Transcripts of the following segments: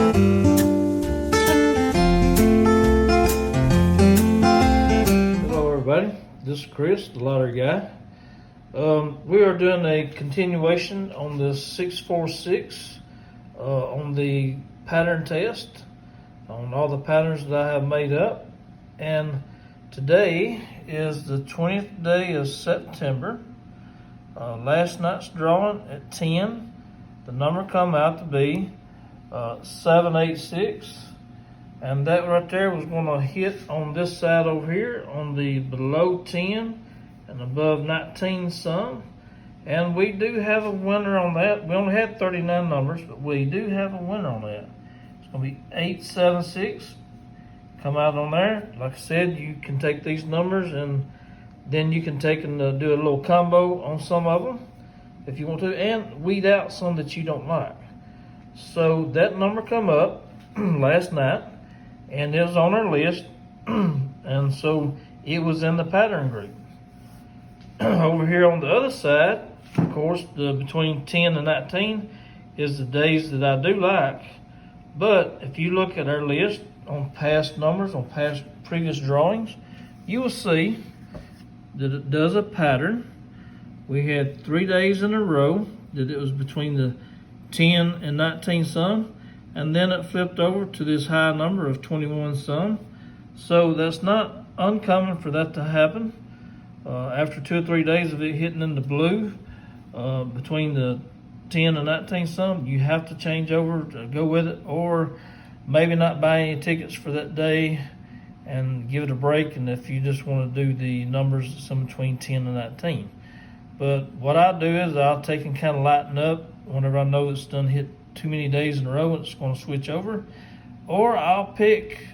Hello everybody, this is Chris, the lottery guy. We are doing a continuation on the 646 on the pattern test, on all the patterns that I have made up. And today is the 20th day of September. Last night's drawing at 10, the number come out to be 786. And that right there was going to hit on this side over here on the below 10 and above 19 some. And we do have a winner on that. We only had 39 numbers, but we do have a winner on that. It's going to be 876. Come out on there. Like I said, you can take these numbers and then you can take and do a little combo on some of them if you want to, and weed out some that you don't like. So that number come up last night, and it was on our list, and so it was in the pattern group. Over here on the other side, of course, between 10 and 19 is the days that I do like. But if you look at our list on past numbers, on past previous drawings, you will see that it does a pattern. We had 3 days in a row that it was between the 10 and 19 some, and then it flipped over to this high number of 21 some. So that's not uncommon for that to happen. After 2 or 3 days of it hitting in the blue, between the 10 and 19 some, you have to change over to go with it, or maybe not buy any tickets for that day and give it a break, and if you just want to do the numbers some between 10 and 19. But what I do is I'll take and kind of lighten up whenever I know it's done hit too many days in a row and it's going to switch over. Or I'll pick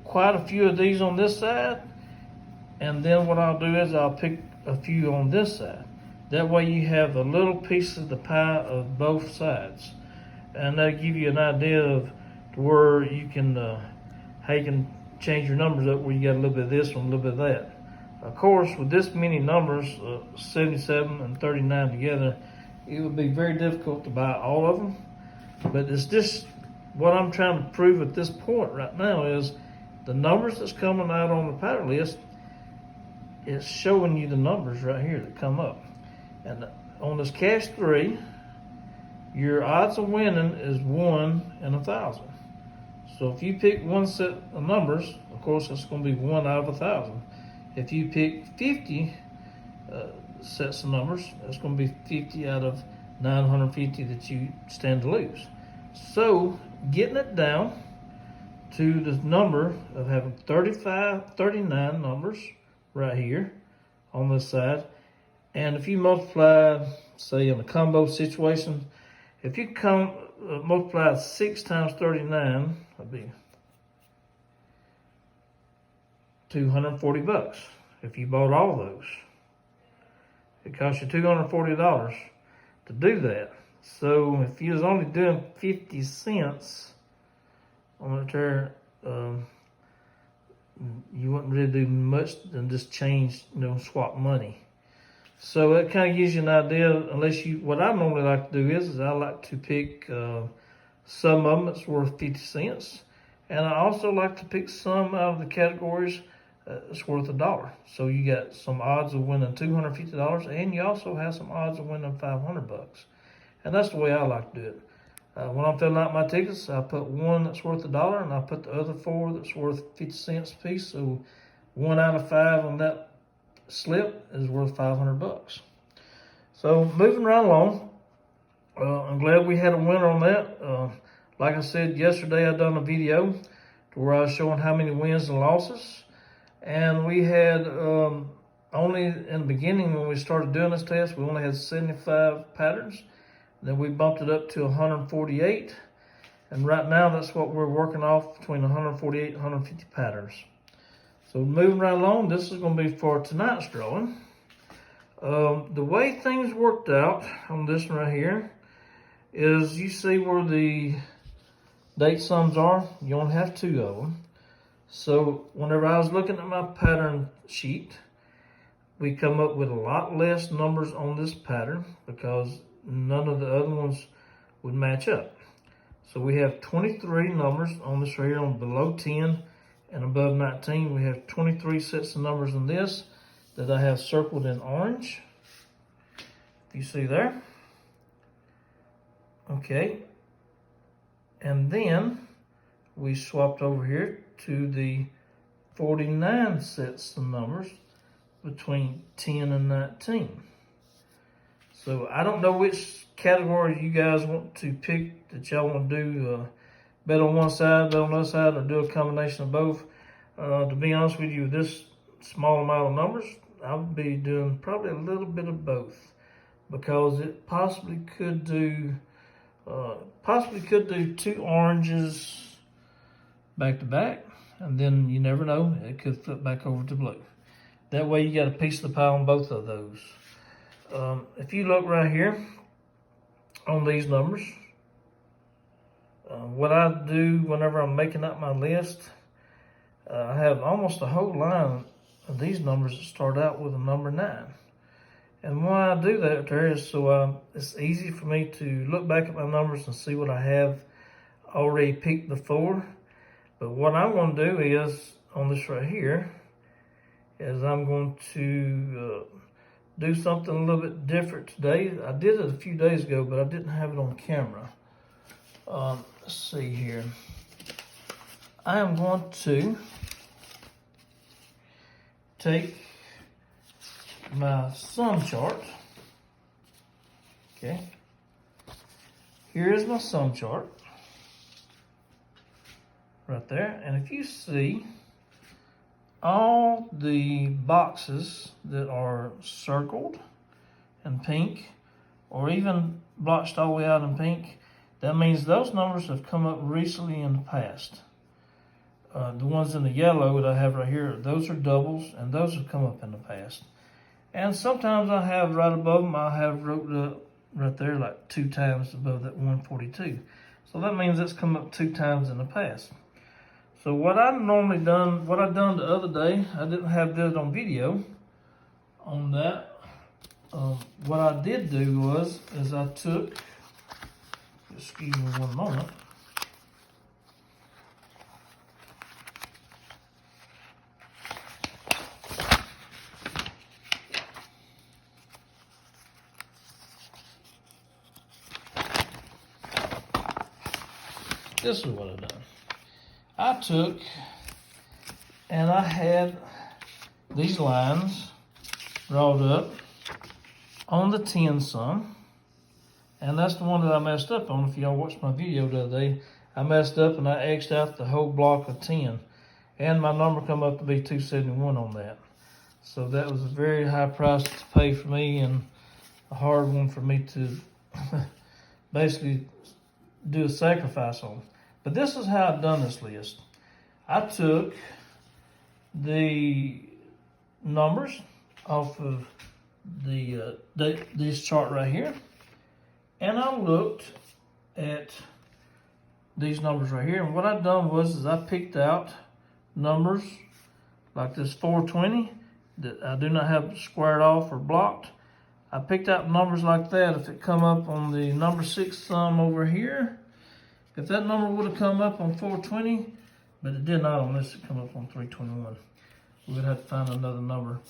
quite a few of these on this side, and then what I'll do is I'll pick a few on this side. That way you have a little piece of the pie of both sides, and that'll give you an idea of where you can how you can change your numbers up, where you got a little bit of this and a little bit of that. Of course, with this many numbers, 77 and 39 together, it would be very difficult to buy all of them. But it's just what I'm trying to prove at this point right now is the numbers that's coming out on the pattern list is showing you the numbers right here that come up. And on this cash 3, your odds of winning is 1 in 1,000. So if you pick one set of numbers, of course, it's going to be 1 out of 1,000. If you pick 50 sets of numbers, that's going to be 50 out of 950 that you stand to lose. So getting it down to the number of having 39 numbers right here on this side, and if you multiply, say in a combo situation, if you multiply 6 times 39, that'd be $240 if you bought all those. It costs you $240 to do that. So if you was only doing 50 cents on it there, you wouldn't really do much than just change, swap money. So that kind of gives you an idea, what I normally like to do is I like to pick some of them that's worth 50 cents. And I also like to pick some out of the categories that's worth $1. So you got some odds of winning $250, and you also have some odds of winning $500. And that's the way I like to do it. When I'm filling out my tickets, I put one that's worth $1, and I put the other 4 that's worth 50 cents a piece. So 1 out of 5 on that slip is worth $500. So moving right along, I'm glad we had a winner on that. Like I said yesterday, I done a video to where I was showing how many wins and losses, and we had only in the beginning when we started doing this test, we only had 75 patterns. Then we bumped it up to 148, and right now that's what we're working off, between 148 and 150 patterns. So moving right along, this is going to be for tonight's drawing. The way things worked out on this one right here is you see where the date sums are. You only have 2 of them. So whenever I was looking at my pattern sheet, we come up with a lot less numbers on this pattern because none of the other ones would match up. So we have 23 numbers on this right here on below 10 and above 19. We have 23 sets of numbers in this that I have circled in orange. If you see there. Okay. And then we swapped over here to the 49 sets of numbers between 10 and 19. So I don't know which category you guys want to pick that y'all want to do. Bet on one side, bet on the other side, or do a combination of both. To be honest with you, this small amount of numbers, I would be doing probably a little bit of both, because it possibly could do 2 oranges back to back, and then you never know, it could flip back over to blue. That way you got a piece of the pie on both of those. If you look right here on these numbers, what I do whenever I'm making up my list, I have almost a whole line of these numbers that start out with a number 9. And why I do that there is so it's easy for me to look back at my numbers and see what I have already picked before. But what I'm going to do is, on this right here, is I'm going to do something a little bit different today. I did it a few days ago, but I didn't have it on camera. Let's see here. I am going to take my sum chart. Okay. Here is my sum chart. Right there. And if you see all the boxes that are circled in pink, or even blotched all the way out in pink, that means those numbers have come up recently in the past. The ones in the yellow that I have right here, those are doubles, and those have come up in the past. And sometimes I have right above them, I have wrote up right there like 2 times above that 142. So that means it's come up 2 times in the past. So what I've normally done, what I done the other day, I didn't have this on video on that. What I did do is I took, excuse me one moment. This is what I done. I took and I had these lines drawn up on the 10 sum, and that's the one that I messed up on. If y'all watched my video the other day, I messed up and I X'd out the whole block of 10, and my number come up to be 271 on that. So that was a very high price to pay for me, and a hard one for me to basically do a sacrifice on. But this is how I've done this list. I took the numbers off of this chart right here, and I looked at these numbers right here. And what I've done was I picked out numbers like this 420 that I do not have squared off or blocked. I picked out numbers like that. If it come up on the number 6 sum over here, if that number would have come up on 420, but it did not on this, it come up on 321. We would have to find another number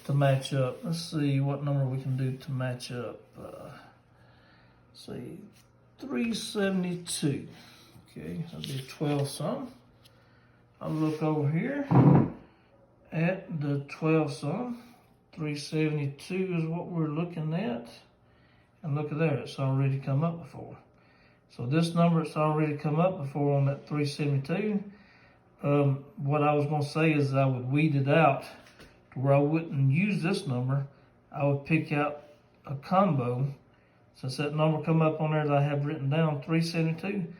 to match up. Let's see what number we can do to match up. Let's see, 372. Okay, that'll be a 12 sum. I'll look over here at the 12 sum. 372 is what we're looking at. And look at there, it's already come up before. So this number, it's already come up before on that 372. What I was going to say is I would weed it out to where I wouldn't use this number. I would pick out a combo. Since that number come up on there that I have written down, 372,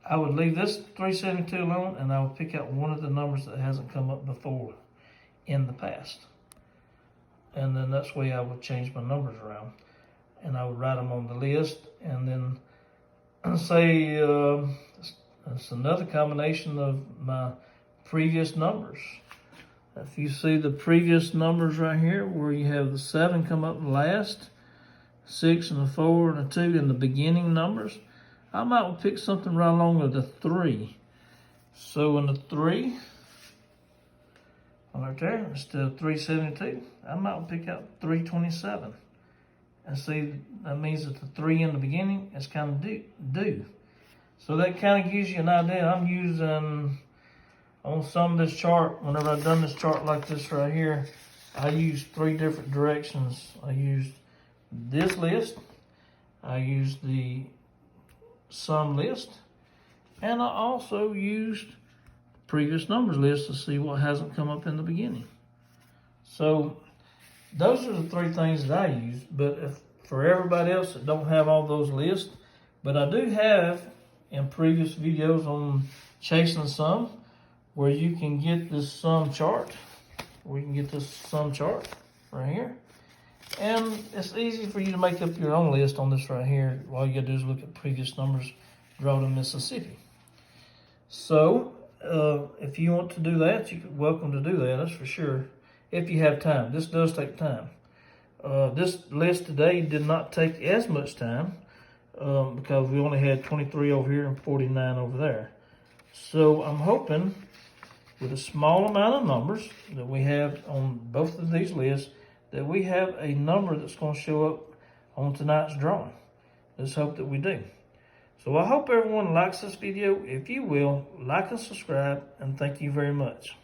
I would leave this 372 alone, and I would pick out one of the numbers that hasn't come up before in the past. And then that's the way I would change my numbers around. And I would write them on the list, and then say it's another combination of my previous numbers. If you see the previous numbers right here, where you have the 7 come up last, 6 and a 4 and a 2 in the beginning numbers, I might pick something right along with the 3. So in the 3, right there, instead of 372, I might pick out 327. And see, that means that the 3 in the beginning is kind of due. So that kind of gives you an idea. I'm using, on some of this chart, whenever I've done this chart like this right here, I used 3 different directions. I used this list, I used the sum list, and I also used previous numbers list to see what hasn't come up in the beginning. So those are the 3 things that I use. But if for everybody else that don't have all those lists, but I do have in previous videos on chasing the sum, where you can get this sum chart. We can get this sum chart right here. And it's easy for you to make up your own list on this right here. All you gotta do is look at previous numbers, draw to Mississippi. So, if you want to do that, you're welcome to do that, that's for sure. If you have time. This does take time. This list today did not take as much time because we only had 23 over here and 49 over there. So I'm hoping with a small amount of numbers that we have on both of these lists, that we have a number that's going to show up on tonight's drawing. Let's hope that we do. So I hope everyone likes this video. If you will, like and subscribe, and thank you very much.